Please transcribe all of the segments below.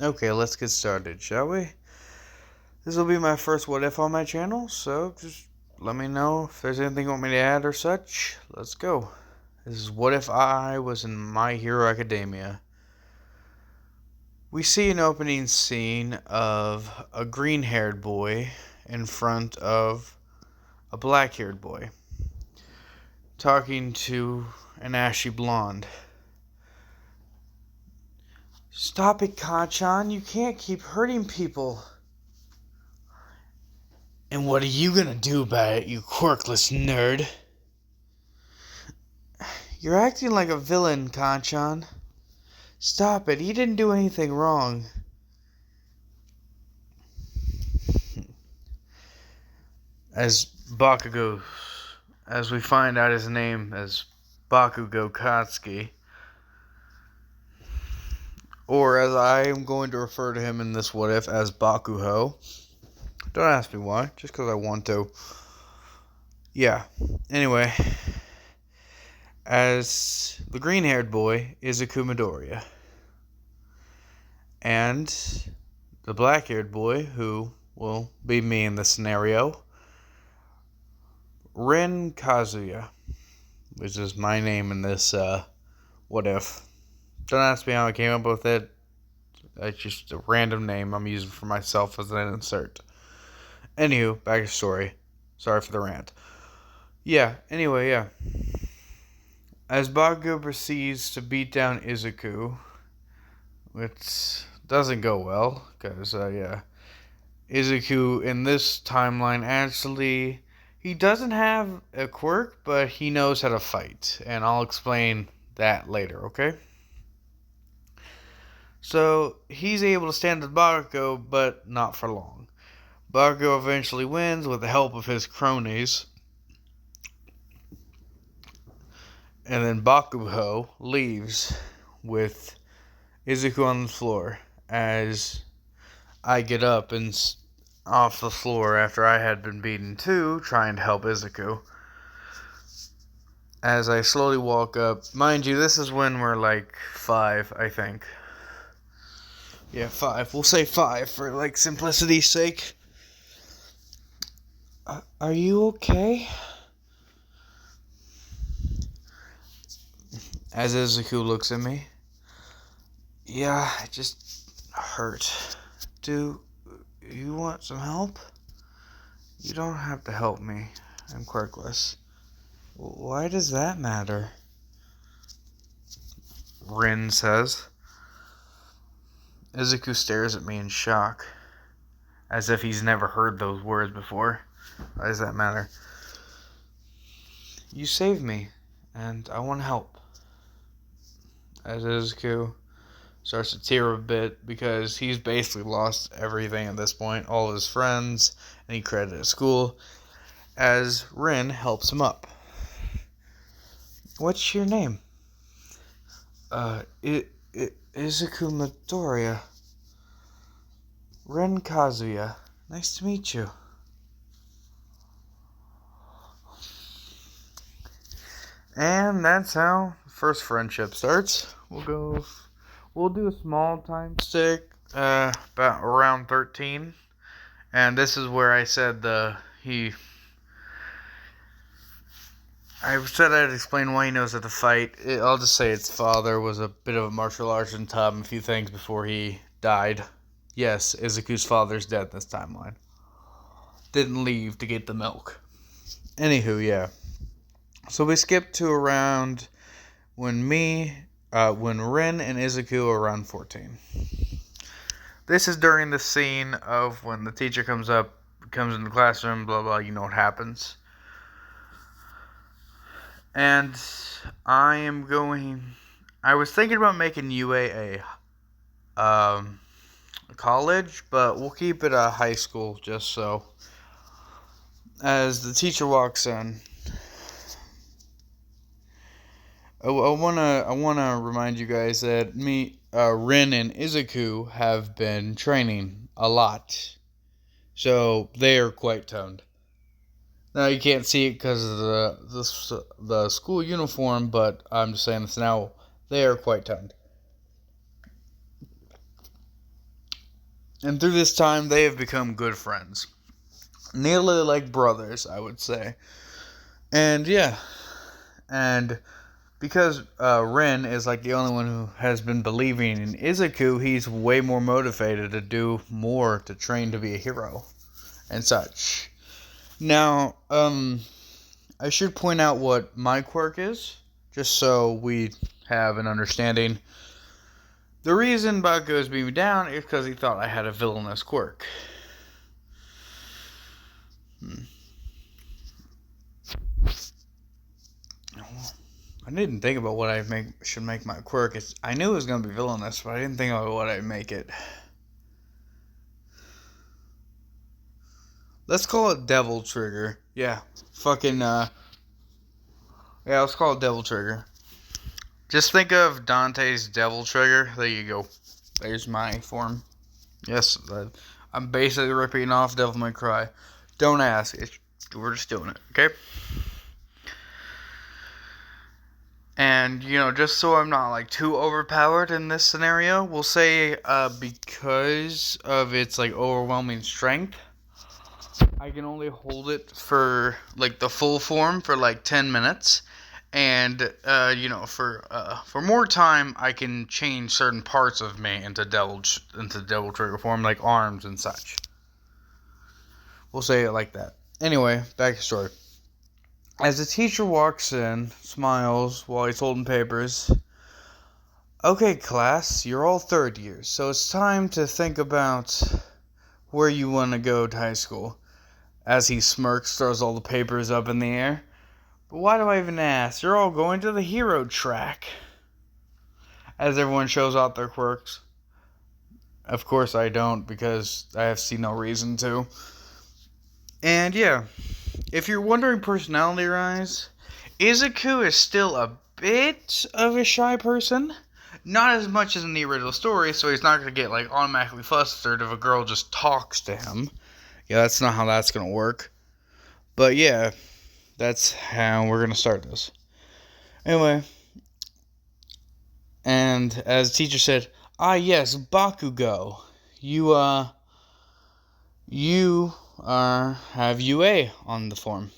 Okay, let's get started, shall we? This will be my first What If on my channel, so just let me know if there's anything you want me to add or such. Let's go. This is What If I Was in My Hero Academia. We see an opening scene of a green haired boy in front of a black haired boy talking to an ashy blonde. Stop it, Kanchan. You can't keep hurting people. And what are you gonna do about it, you quirkless nerd? You're acting like a villain, Kanchan. Stop it, he didn't do anything wrong. As Bakugo, as we find out his name as Bakugo Katsuki, or as I am going to refer to him in this What If as Bakuho. Don't ask me why, just because I want to. Yeah, anyway, as the green haired boy, Izuku Midoriya. And the black haired boy, who will be me in this scenario, Rin Kazuya, which is my name in this What If. Don't ask me how I came up with it. It's just a random name I'm using for myself as an insert. Anywho, back to story. Sorry for the rant. Anyway. As Bakugo proceeds to beat down Izuku, which doesn't go well, because, Izuku in this timeline actually, he doesn't have a quirk, but he knows how to fight, and I'll explain that later, okay? So, he's able to stand with Bakugo, but not for long. Bakugo eventually wins with the help of his cronies, and then Bakugo leaves with Izuku on the floor as I get up and off the floor after I had been beaten too, trying to help Izuku. As I slowly walk up, mind you, this is when we're like 5, I think. Yeah, 5. We'll say 5 for like simplicity's sake. Are you okay? As Izuku looks at me. Yeah, it just hurt. Do you want some help? You don't have to help me. I'm quirkless. Why does that matter? Rin says. Izuku stares at me in shock, as if he's never heard those words before. Why does that matter? You saved me, and I want to help. As Izuku starts to tear a bit because he's basically lost everything at this point, all of his friends, any credit at school, as Rin helps him up. What's your name? Izuku Midoriya. Ren Kazuya. Nice to meet you. And that's how first friendship starts. We'll do a small time stick, about around 13. And this is where I said I said I'd explain why he knows how to fight. I'll just say its father was a bit of a martial artist and taught him a few things before he died. Yes, Izuku's father's dead in this timeline. Didn't leave to get the milk. Anywho, yeah. So we skip to around when Rin and Izuku are around 14. This is during the scene of when the teacher comes in the classroom, blah blah, you know what happens. And I was thinking about making UA a college, but we'll keep it a high school just so. As the teacher walks in, I wanna remind you guys that Rin and Izuku have been training a lot, so they are quite toned. Now you can't see it because of the school uniform, but I'm just saying this now. They are quite toned. And through this time, they have become good friends. Nearly like brothers, I would say. And yeah. And because Rin is like the only one who has been believing in Izuku, he's way more motivated to do more to train to be a hero and such. Now, I should point out what my quirk is, just so we have an understanding. The reason Bakugo is being down is because he thought I had a villainous quirk. I didn't think about what I should make my quirk. I knew it was going to be villainous, but I didn't think about what I'd make it. Let's call it Devil Trigger. Yeah. Yeah, let's call it Devil Trigger. Just think of Dante's Devil Trigger. There you go. There's my form. Yes, I'm basically ripping off Devil May Cry. Don't ask. We're just doing it, okay? And, just so I'm not, too overpowered in this scenario, we'll say, because of its, overwhelming strength, I can only hold it for, the full form for, 10 minutes. And, for more time, I can change certain parts of me into Devil Trigger form, like arms and such. We'll say it like that. Anyway, back to the story. As the teacher walks in, smiles while he's holding papers. Okay, class, you're all third years, so it's time to think about where you want to go to high school. As he smirks, throws all the papers up in the air. But why do I even ask? You're all going to the hero track. As everyone shows off their quirks. Of course I don't, because I see no reason to. And yeah, if you're wondering personality-wise, Izuku is still a bit of a shy person. Not as much as in the original story, so he's not going to get automatically flustered if a girl just talks to him. Yeah, that's not how that's going to work. But yeah, that's how we're going to start this. Anyway, and as the teacher said, yes, Bakugo, you have UA on the form.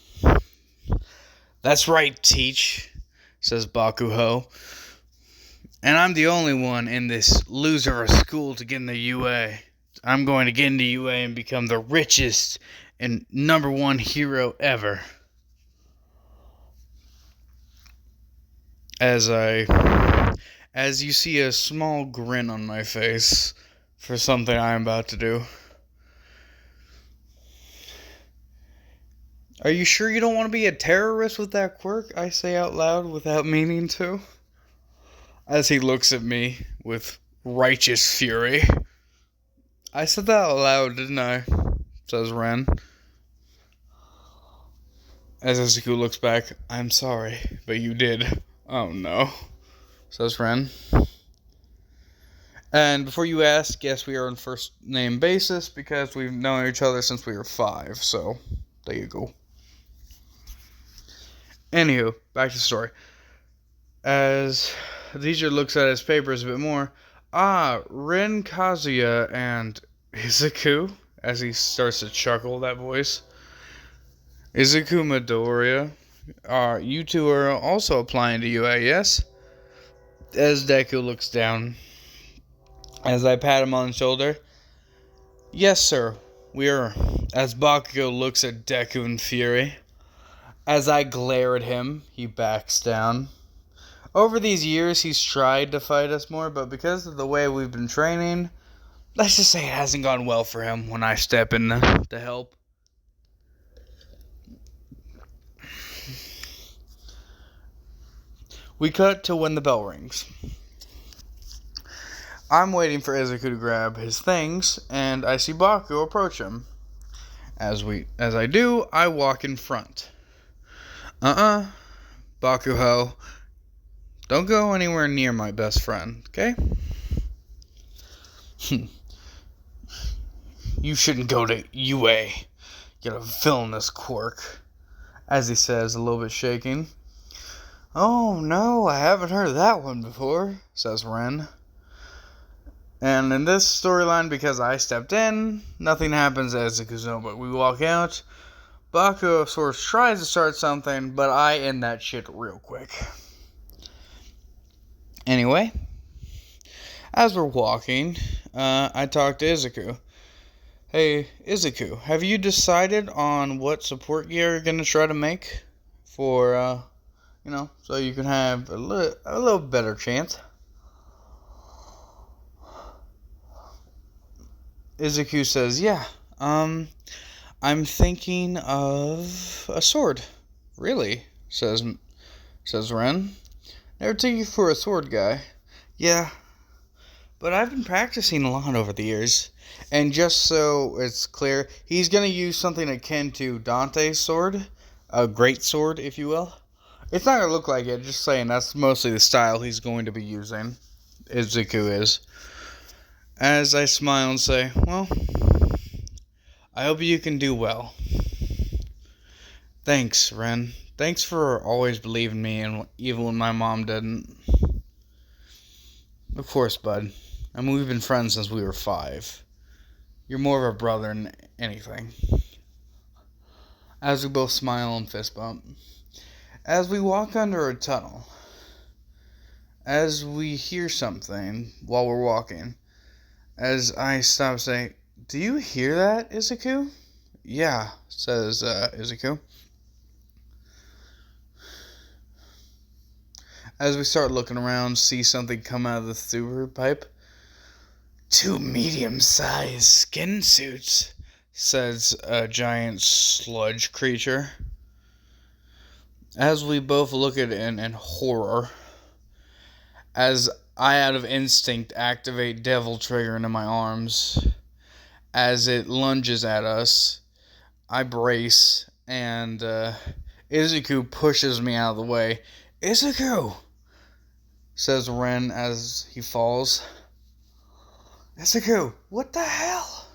That's right, teach, says Bakugo. And I'm the only one in this loser of school to get in the UA. I'm going to get into UA and become the richest and number one hero ever. As you see a small grin on my face for something I'm about to do. Are you sure you don't want to be a terrorist with that quirk? I say out loud without meaning to. As he looks at me with righteous fury. I said that out loud, didn't I? Says Ren. As Izuku looks back, I'm sorry, but you did. Oh no, says Ren. And before you ask, yes, we are on first name basis because we've known each other since we were 5, so there you go. Anywho, back to the story. As the teacher looks at his papers a bit more, Rin Kazuya and Izuku, as he starts to chuckle, that voice. Izuku Midoriya, you two are also applying to UA, yes? As Deku looks down, as I pat him on the shoulder. Yes, sir, we are. As Bakugo looks at Deku in fury. As I glare at him, he backs down. Over these years, he's tried to fight us more, but because of the way we've been training, let's just say it hasn't gone well for him when I step in to help. We cut to when the bell rings. I'm waiting for Izuku to grab his things, and I see Bakugo approach him. As I do, I walk in front. Bakugo, don't go anywhere near my best friend, okay? You shouldn't go to UA. Get a villainous quirk, as he says, a little bit shaking. Oh no, I haven't heard that one before, says Ren. And in this storyline, because I stepped in, nothing happens as Izuku, but we walk out. Bakugo, of course, tries to start something, but I end that shit real quick. Anyway, as we're walking, I talk to Izuku. Hey, Izuku, have you decided on what support gear you're going to try to make for, so you can have a little better chance? Izuku says, yeah, I'm thinking of a sword. Really? Says Ren. Never took you for a sword guy. Yeah, but I've been practicing a lot over the years. And just so it's clear, he's going to use something akin to Dante's sword. A great sword, if you will. It's not going to look like it, just saying that's mostly the style he's going to be using. Izuku is. As I smile and say, well, I hope you can do well. Thanks, Ren. Thanks for always believing me, and even when my mom didn't. Of course, bud. I mean, we've been friends since we were 5. You're more of a brother than anything. As we both smile and fist bump. As we walk under a tunnel. As we hear something while we're walking. As I stop and say, do you hear that, Izuku? Yeah, says Izuku. As we start looking around, see something come out of the sewer pipe. 2 medium-sized skin suits, says a giant sludge creature. As we both look at it in horror, as I, out of instinct, activate Devil Trigger into my arms. As it lunges at us, I brace, and Izuku pushes me out of the way. Izuku! Says Ren as he falls. Izuku, what the hell?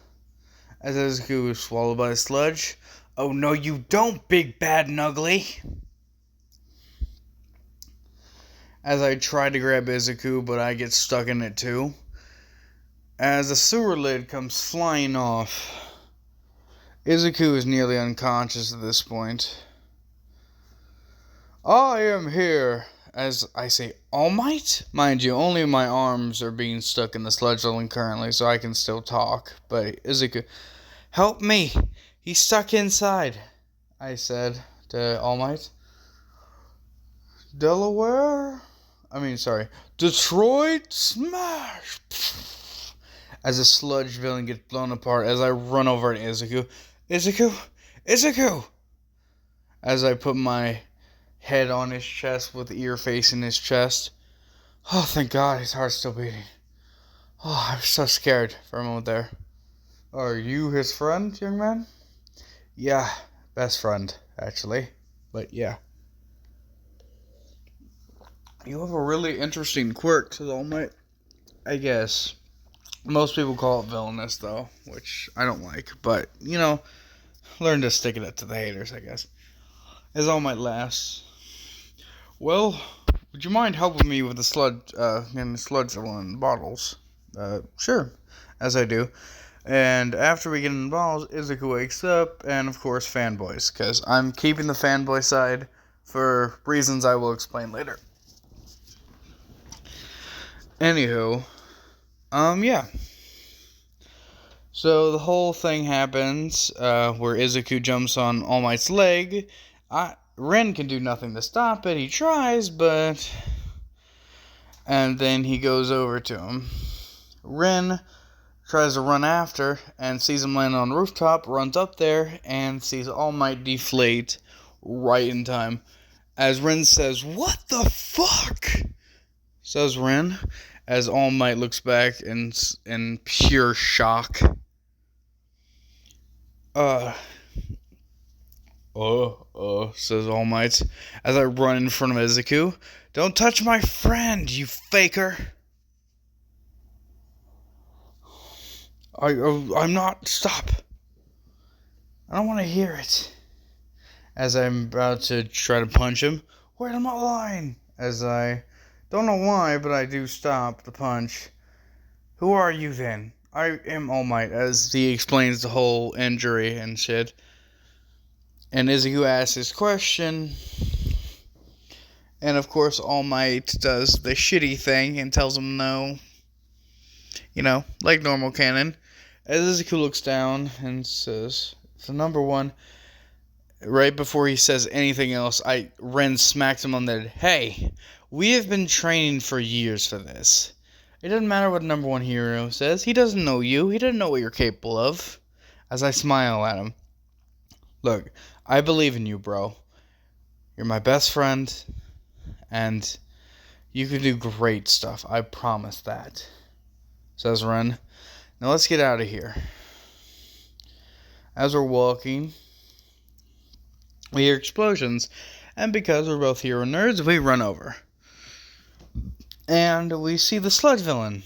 As Izuku is swallowed by the sludge. Oh no you don't, big bad and ugly! As I try to grab Izuku, but I get stuck in it too. As the sewer lid comes flying off. Izuku is nearly unconscious at this point. I am here. As I say, All Might? Mind you, only my arms are being stuck in the sludge line currently, so I can still talk. But Izuku, help me! He's stuck inside, I said to All Might. Detroit smash! As a sludge villain gets blown apart, as I run over to Izuku. Izuku! As I put my head on his chest with ear facing his chest. Oh, thank God, his heart's still beating. Oh, I was so scared for a moment there. Are you his friend, young man? Yeah, best friend, actually. But yeah. You have a really interesting quirk, says All Might. I guess. Most people call it villainous, though, which I don't like. But, learn to stick it to the haters, I guess. As All Might laughs. Well, would you mind helping me with the sludge in bottles? Sure, as I do. And after we get in the bottles, Izuku wakes up, and of course, fanboys, because I'm keeping the fanboy side for reasons I will explain later. Anywho, yeah. So the whole thing happens, where Izuku jumps on All Might's leg. Ren can do nothing to stop it. He tries, but... And then he goes over to him. Ren tries to run after and sees him land on the rooftop, runs up there, and sees All Might deflate right in time. As Ren says, "What the fuck?" says Ren, as All Might looks back in pure shock. Says All Might, as I run in front of Izuku. Don't touch my friend, you faker! I'm not. Stop! I don't want to hear it. As I'm about to try to punch him. Wait, I'm not lying! As I don't know why, but I do stop the punch. Who are you then? I am All Might, as he explains the whole injury and shit. And Izuku asks his question. And of course, All Might does the shitty thing and tells him no. You know, like normal canon. As Izuku looks down and says, "For number one," right before he says anything else, Ren smacks him on the head. "Hey, we have been training for years for this. It doesn't matter what number one hero says. He doesn't know you. He doesn't know what you're capable of." As I smile at him. "Look, I believe in you, bro. You're my best friend. And you can do great stuff. I promise that," says Ren. "Now let's get out of here." As we're walking, we hear explosions. And because we're both hero nerds, we run over. And we see the sludge villain.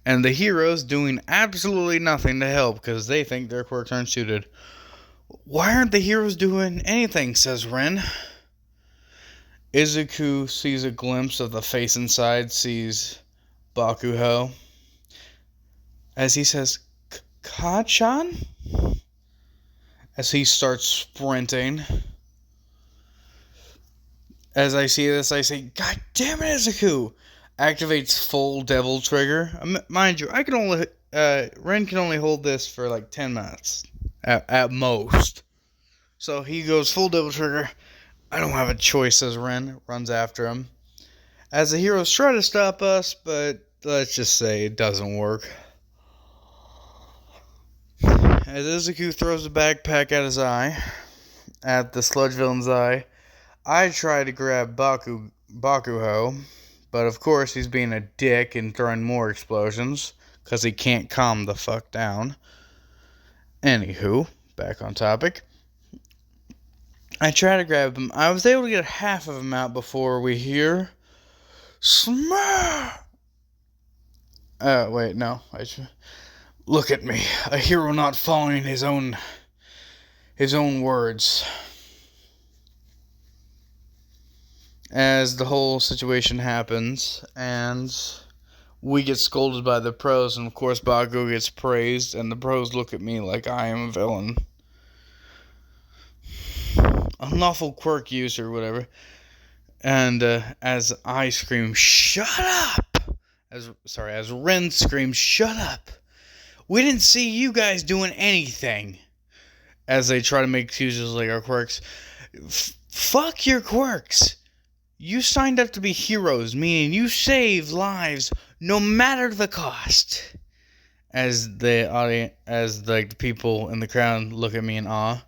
And the heroes doing absolutely nothing to help because they think their quirks aren't suited. "Why aren't the heroes doing anything?" says Ren. Izuku sees a glimpse of the face inside, sees Bakuho. As he says, "Kacchan?" As he starts sprinting. As I see this, I say, "God damn it, Izuku!" Activates full devil trigger. Mind you, Ren can only hold this for like 10 minutes. At most. So he goes full devil trigger. "I don't have a choice," says Ren. Runs after him. As the heroes try to stop us, but let's just say it doesn't work. As Izuku throws a backpack at his eye, at the sludge villain's eye, I try to grab Bakuho, but of course he's being a dick and throwing more explosions, because he can't calm the fuck down. Anywho, back on topic. I try to grab him. I was able to get half of him out before we hear smash. Wait, no. Look at me, a hero not following his own words. As the whole situation happens, and we get scolded by the pros, and of course Bakugo gets praised, and the pros look at me like I am a villain. Unlawful quirk use or whatever. And as I scream, "Shut up!" As Ren screams, "Shut up! We didn't see you guys doing anything." As they try to make excuses like our quirks. Fuck your quirks! You signed up to be heroes, meaning you save lives no matter the cost. As the people in the crowd look at me in awe.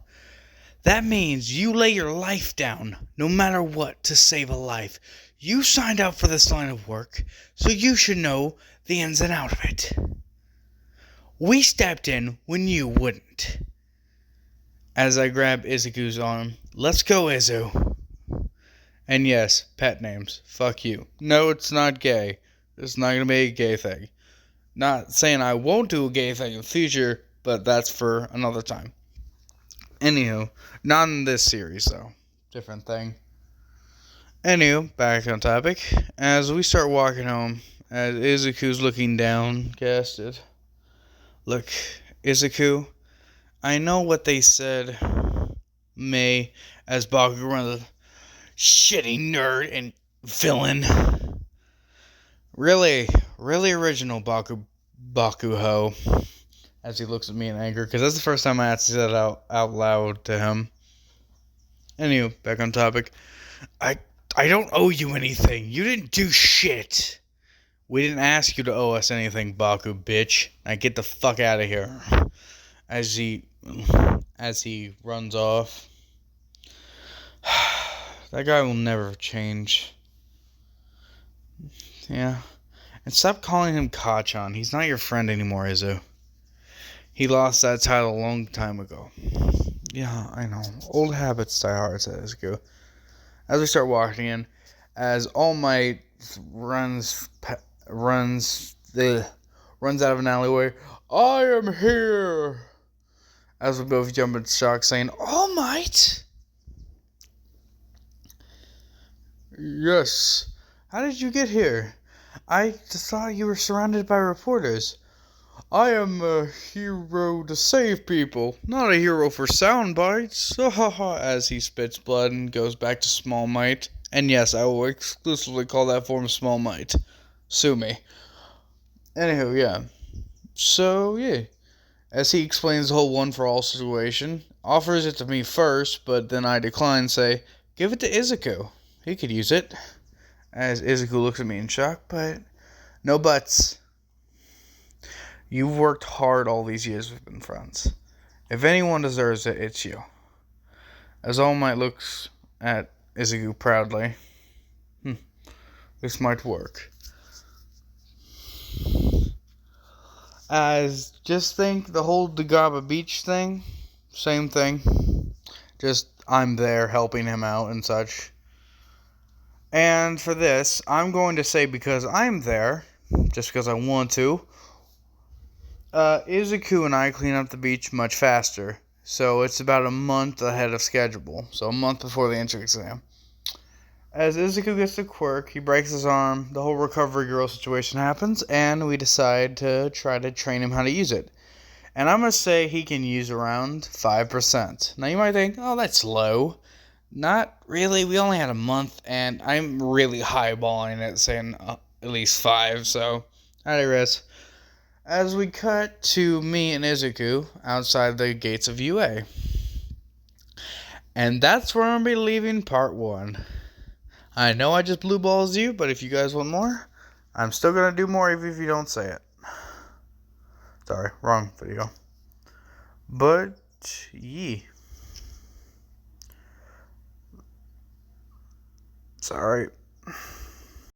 That means you lay your life down, no matter what, to save a life. You signed up for this line of work, so you should know the ins and outs of it. We stepped in when you wouldn't. As I grab Izuku's arm, "Let's go, Izu." And yes, pet names. Fuck you. No, it's not gay. It's not going to be a gay thing. Not saying I won't do a gay thing in the future, but that's for another time. Anywho, not in this series, though. Different thing. Anywho, back on topic. As we start walking home, as Izuku's looking downcasted. "Look, Izuku, I know what they said may," as Bakugo runs, "shitty nerd and villain." Really original, Bakuho. As he looks at me in anger, because that's the first time I actually said it out loud to him. Anyway, back on topic. I don't owe you anything. You didn't do shit. We didn't ask you to owe us anything, Baku, bitch. Now get the fuck out of here. As he runs off. That guy will never change. Yeah. And stop calling him Kacchan. He's not your friend anymore, Izu. He lost that title a long time ago. Yeah, I know. Old habits die hard, says Izuku. As we start walking in, as All Might runs out of an alleyway, "I am here!" As we both jump in shock, saying, "All Might?" "Yes. How did you get here?" I just thought you were surrounded by reporters. I am a hero to save people, not a hero for sound bites. As he spits blood and goes back to Small Might. And yes, I will exclusively call that form Small Might. Sue me. Anywho, yeah. So, yeah. As he explains the whole one for all situation, offers it to me first, but then I decline, say, give it to Izuku. He could use it. As Izuku looks at me in shock, but no buts. You've worked hard all these years we've been friends. If anyone deserves it, it's you. As All Might looks at Izuku proudly, this might work. As just think the whole Dagaba Beach thing, same thing. Just I'm there helping him out and such. And for this, I'm going to say because I'm there, just because I want to, Izuku and I clean up the beach much faster. So it's about a month ahead of schedule. So a month before the entrance exam. As Izuku gets the quirk, he breaks his arm, the whole recovery girl situation happens, and we decide to try to train him how to use it. And I'm going to say he can use around 5%. Now you might think, oh, that's low. Not really. We only had a month, and I'm really highballing it, saying at least 5, so I digress. As we cut to me and Izuku outside the gates of UA. And that's where I'm going to be leaving part 1. I know I just blue balls you, but if you guys want more, I'm still going to do more even if you don't say it. Sorry, wrong video. But, yeah. Sorry.